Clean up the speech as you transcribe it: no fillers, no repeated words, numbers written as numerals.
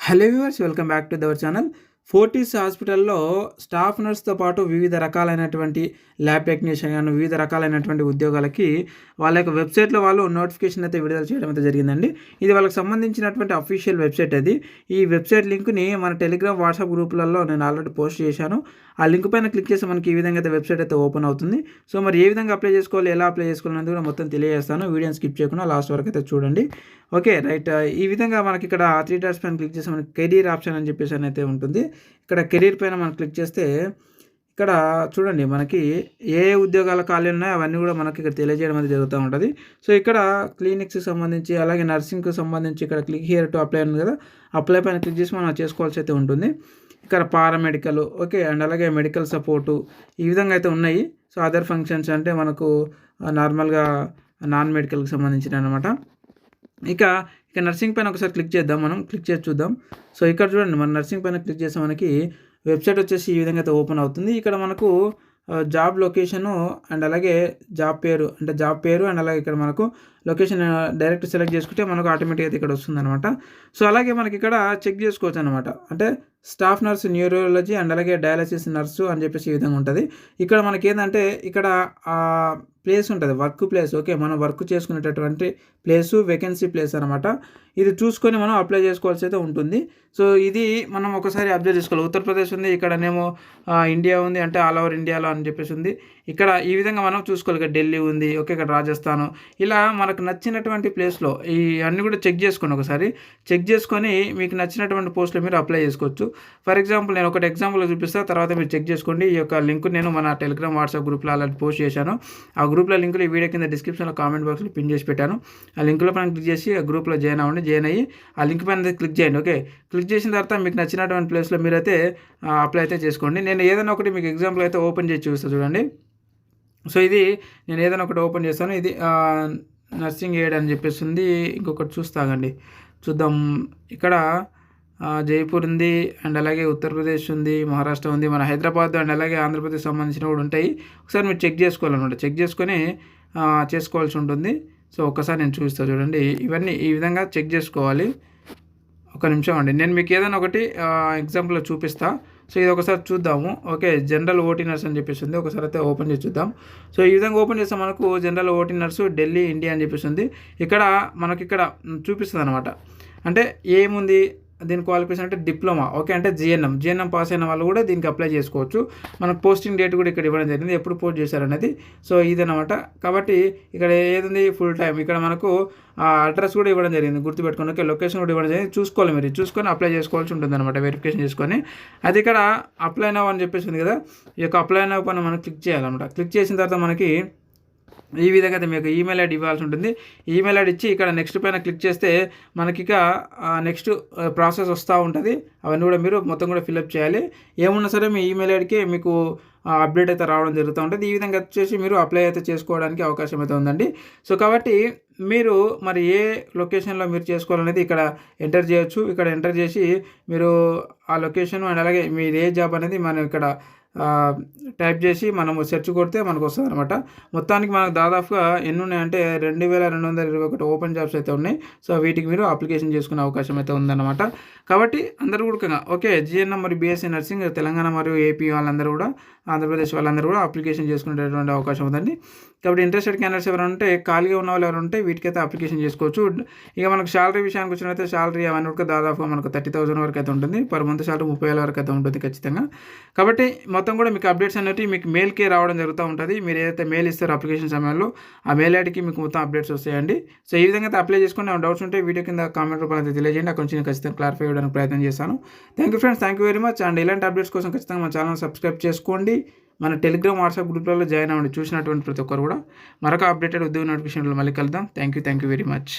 Hello viewers, welcome back to our channel. Fortis హాస్పిటల్లో staff నర్స్తో పాటు వివిధ రకాలైనటువంటి ల్యాబ్ టెక్నీషియన్ గాను వివిధ రకాలైనటువంటి ఉద్యోగాలకి వాళ్ళ యొక్క వెబ్సైట్లో వాళ్ళు నోటిఫికేషన్ అయితే విడుదల చేయడం అయితే జరిగిందండి. ఇది వాళ్ళకి సంబంధించినటువంటి అఫీషియల్ వెబ్సైట్ అది. ఈ వెబ్సైట్ లింక్ని మన టెలిగ్రామ్, వాట్సాప్ గ్రూపులలో నేను ఆల్రెడీ పోస్ట్ చేశాను. ఆ లింక్ పైన క్లిక్ చేసి మనకి ఈ విధంగా అయితే వెబ్సైట్ అయితే ఓపెన్ అవుతుంది. సో మరి ఏ విధంగా అప్లై చేసుకోవాలి, ఎలా అప్లై చేసుకోవాలి అనేది కూడా మొత్తం తెలియజేస్తాను. వీడియోని స్కిప్ చేయకుండా లాస్ట్ వరకు అయితే చూడండి. Okay right. ఈ విధంగా మనకి ఇక్కడ 3 డాట్స్ పైన క్లిక్ చేసి మనకి కెరీర్ ఆప్షన్ అని చెప్పేసి అయితే ఉంటుంది. ఇక్కడ కెరీర్ పైన మనం క్లిక్ చేస్తే ఇక్కడ చూడండి మనకి ఏ ఉద్యోగాల ఖాళీ ఉన్నాయో అవన్నీ కూడా మనకి ఇక్కడ తెలియజేయడం అనేది జరుగుతూ ఉంటుంది. సో ఇక్కడ క్లినిక్స్కి సంబంధించి అలాగే నర్సింగ్కి సంబంధించి ఇక్కడ క్లిక్ హియర్ టు అప్లై ఉంది కదా, అప్లై పైన క్లిక్ చేసి మనం చేసుకోవాల్సి అయితే ఉంటుంది. ఇక్కడ పారామెడికల్ ఓకే అండ్ అలాగే మెడికల్ సపోర్టు ఈ విధంగా అయితే ఉన్నాయి. సో అదర్ ఫంక్షన్స్ అంటే మనకు నార్మల్గా నాన్ మెడికల్కి సంబంధించిన అనమాట. ఇక నర్సింగ్ పైన ఒకసారి క్లిక్ చేద్దాం, మనం క్లిక్ చేసి చూద్దాం. సో ఇక్కడ చూడండి, మన నర్సింగ్ పైన క్లిక్ చేస్తే మనకి వెబ్సైట్ వచ్చేసి ఈ విధంగా అయితే ఓపెన్ అవుతుంది. ఇక్కడ మనకు జాబ్ లొకేషను అండ్ అలాగే జాబ్ పేరు అండ్ అలాగే ఇక్కడ మనకు లొకేషన్ డైరెక్ట్ సెలెక్ట్ చేసుకుంటే మనకు ఆటోమేటిక్గా ఇక్కడ వస్తుంది అనమాట. సో అలాగే మనకి ఇక్కడ చెక్ చేసుకోవచ్చు అనమాట. అంటే స్టాఫ్ నర్స్ న్యూరాలజీ అండ్ అలాగే డయాలసిస్ నర్సు అని చెప్పేసి ఈ విధంగా ఉంటుంది. ఇక్కడ మనకి ఏంటంటే ఇక్కడ ప్లేస్ ఉంటుంది, వర్క్ ప్లేస్. ఓకే, మనం వర్క్ చేసుకునేటటువంటి ప్లేసు వేకెన్సీ ప్లేస్ అనమాట. ఇది చూసుకొని మనం అప్లై చేసుకోవాల్సి అయితే ఉంటుంది. సో ఇది మనం ఒకసారి అబ్జర్వ్ చేసుకోవాలి. ఉత్తరప్రదేశ్ ఉంది, ఇక్కడనేమో ఇండియా ఉంది, అంటే ఆల్ ఓవర్ ఇండియాలో అని చెప్పేసి ఉంది. ఇక్కడ ఈ విధంగా మనం చూసుకోవాలి. ఇక్కడ ఢిల్లీ ఉంది, ఓకే, ఇక్కడ రాజస్థాన్. ఇలా మనకు నచ్చినటువంటి ప్లేస్లో ఈ అన్నీ కూడా చెక్ చేసుకోండి. ఒకసారి చెక్ చేసుకొని మీకు నచ్చినటువంటి పోస్ట్లో మీరు అప్లై చేసుకోవచ్చు. ఫర్ ఎగ్జాంపుల్ నేను ఒకటి ఎగ్జాంపుల్ చూపిస్తాను, తర్వాత మీరు చెక్ చేసుకోండి. ఈ యొక్క లింక్ నేను మన టెలిగ్రామ్, వాట్సాప్ గ్రూప్లో అలాంటి పోస్ట్ చేశాను. ఆ గ్రూప్లో లింకులు ఈ వీడియో కింద డిస్క్రిప్షన్లో కామెంట్ బాక్స్లో పిన్ చేసి పెట్టాను. ఆ లింకులో పైన క్లిక్ చేసి ఆ గ్రూప్లో జాయిన్ అవ్వండి. జాయిన్ అయ్యి ఆ లింక్ పైన క్లిక్ చేయండి. ఓకే, క్లిక్ చేసిన తర్వాత మీకు నచ్చినటువంటి ప్లేస్లో మీరైతే అప్లై అయితే చేసుకోండి. నేను ఏదైనా ఒకటి మీకు ఎగ్జాంపుల్ అయితే ఓపెన్ చేసి చూస్తాను చూడండి. సో ఇది నేను ఏదైనా ఒకటి ఓపెన్ చేస్తాను. ఇది నర్సింగ్ ఎయిడ్ అని చెప్పేసి ఉంది. ఇంకొకటి చూద్దాం. ఇక్కడ జైపూర్ ఉంది అండ్ అలాగే ఉత్తరప్రదేశ్ ఉంది, మహారాష్ట్ర ఉంది, మన హైదరాబాద్ అండ్ అలాగే ఆంధ్రప్రదేశ్ సంబంధించిన కూడా ఉంటాయి. ఒకసారి మీరు చెక్ చేసుకోవాలన్నమాట. చెక్ చేసుకొని చేసుకోవాల్సి ఉంటుంది. సో ఒకసారి నేను చూస్తాను చూడండి. ఇవన్నీ ఈ విధంగా చెక్ చేసుకోవాలి. ఒక నిమిషం అండి, నేను మీకు ఏదైనా ఒకటి ఎగ్జాంపుల్లో చూపిస్తా. సో ఇది ఒకసారి చూద్దాము. ఓకే, జనరల్ ఓటీ నర్స్ అని చెప్పేసి ఉంది. ఒకసారి అయితే ఓపెన్ చేసి చూద్దాం. సో ఈ విధంగా ఓపెన్ చేస్తే మనకు general OT nurse Delhi India అని చెప్పేసి ఉంది. ఇక్కడ మనకి ఇక్కడ చూపిస్తుంది అనమాట. అంటే ఏముంది దీని క్వాలిఫికేషన్ అంటే డిప్లొమా. ఓకే, అంటే జిఎన్ఎం పాస్ అయిన వాళ్ళు కూడా దీనికి అప్లై చేసుకోవచ్చు. మనకు పోస్టింగ్ డేట్ కూడా ఇక్కడ ఇవ్వడం జరిగింది, ఎప్పుడు పోస్ట్ చేశారనేది. సో ఇదనమాట. కాబట్టి ఇక్కడ ఏది ఫుల్ టైం, ఇక్కడ మనకు అడ్రస్ కూడా ఇవ్వడం జరిగింది, గుర్తుపెట్టుకోండి. ఓకే, లొకేషన్ కూడా ఇవ్వడం జరిగింది. చూసుకోవాలి, మీరు చూసుకొని అప్లై చేసుకోవాల్సి ఉంటుంది అనమాట, వెరిఫికేషన్ చేసుకొని. అది ఇక్కడ అప్లై నౌ అని చెప్పేసి ఉంది కదా, ఈ యొక్క అప్లై నౌ పైన మనం క్లిక్ చేయాలన్నమాట. క్లిక్ చేసిన తర్వాత మనకి ఈ విధంగా అయితే మీకు ఈమెయిల్ ఐడి ఇవ్వాల్సి ఉంటుంది. ఈమెయిల్ ఐడి ఇచ్చి ఇక్కడ నెక్స్ట్ పైన క్లిక్ చేస్తే మనకి ఇక నెక్స్ట్ ప్రాసెస్ వస్తూ ఉంటుంది. అవన్నీ కూడా మీరు మొత్తం కూడా ఫిల్అప్ చేయాలి. ఏమున్నా సరే మీ ఈమెయిల్ ఐడికి మీకు అప్డేట్ అయితే రావడం జరుగుతూ ఉంటుంది. ఈ విధంగా వచ్చేసి మీరు అప్లై అయితే చేసుకోవడానికి అవకాశం అయితే ఉందండి. సో కాబట్టి మీరు మరి ఏ లొకేషన్లో మీరు చేసుకోవాలనేది ఇక్కడ ఎంటర్ చేయొచ్చు. ఇక్కడ ఎంటర్ చేసి మీరు ఆ లొకేషన్ అండ్ అలాగే మీరు ఏ జాబ్ అనేది మనం ఇక్కడ టైప్ చేసి మనము సెర్చ్ కొడితే మనకు వస్తుంది అనమాట. మొత్తానికి మనకు దాదాపుగా ఎన్ని ఉన్నాయంటే 2221 ఓపెన్ జాబ్స్ అయితే ఉన్నాయి. సో వీటికి మీరు అప్లికేషన్ చేసుకునే అవకాశం అయితే ఉందన్నమాట. కాబట్టి అందరూ కూడా ఓకే, జిఎన్ఎం మరియు బీఎస్సీ నర్సింగ్ తెలంగాణ మరియు ఏపీ వాళ్ళందరూ కూడా, ఆంధ్రప్రదేశ్ వాళ్ళందరూ కూడా అప్లికేషన్ చేసుకునేటటువంటి అవకాశం ఉందండి. కాబట్టి ఇంట్రెస్టెడ్ క్యాండిడేట్స్ ఎవరైనా ఉంటే, ఖాళీగా ఉన్న వాళ్ళు ఎవరు ఉంటే వీటికైతే అప్లికేషన్ చేసుకోవచ్చు. ఇక మనకు శాలరీ విషయానికి వచ్చినట్లయితే శాలరీ అవన్నీ కూడా దాదాపుగా మనకు 30,000 వరకు అయితే ఉంటుంది. పర్ మంత్ శాలరీ 30,000 వరకు అయితే ఉంటుంది ఖచ్చితంగా. కాబట్టి మొత్తం కూడా మీకు అప్డేట్స్ అనేవి మీకు మెయిల్కే రావడం జరుగుతూ ఉంటుంది. మీరు ఏదైతే మెయిల్ ఇస్తారో అప్లికేషన్ సమయంలో ఆ మెయిల్ ఐడికి మీకు మొత్తం అప్డేట్స్ వస్తాయండి. సో ఈ విధంగా అయితే అప్లై చేసుకుని డౌట్స్ ఉంటే వీడియో కింద కామెంట్ రూపంలో అయితే తెలియజేయండి. అక్కడ నుంచి ఖచ్చితంగా క్లారిఫై చేయడానికి ప్రయత్నం చేస్తాను. Thank you friends, thank you very much. And ఇలాంటి అప్డేట్స్ కోసం ఖచ్చితంగా మన ఛానల్ సబ్స్క్రైబ్ చేసుకోండి. మన టెలిగ్రామ్, వాట్సాప్ గ్రూప్లలో జాయిన్ అవ్వండి. చూసినటువంటి ప్రతి ఒక్కరు కూడా. మరొక అప్డేటెడ్ ఉద్యోగ నోటిఫికేషన్లో మళ్ళీ కలుద్దాం. Thank you very much.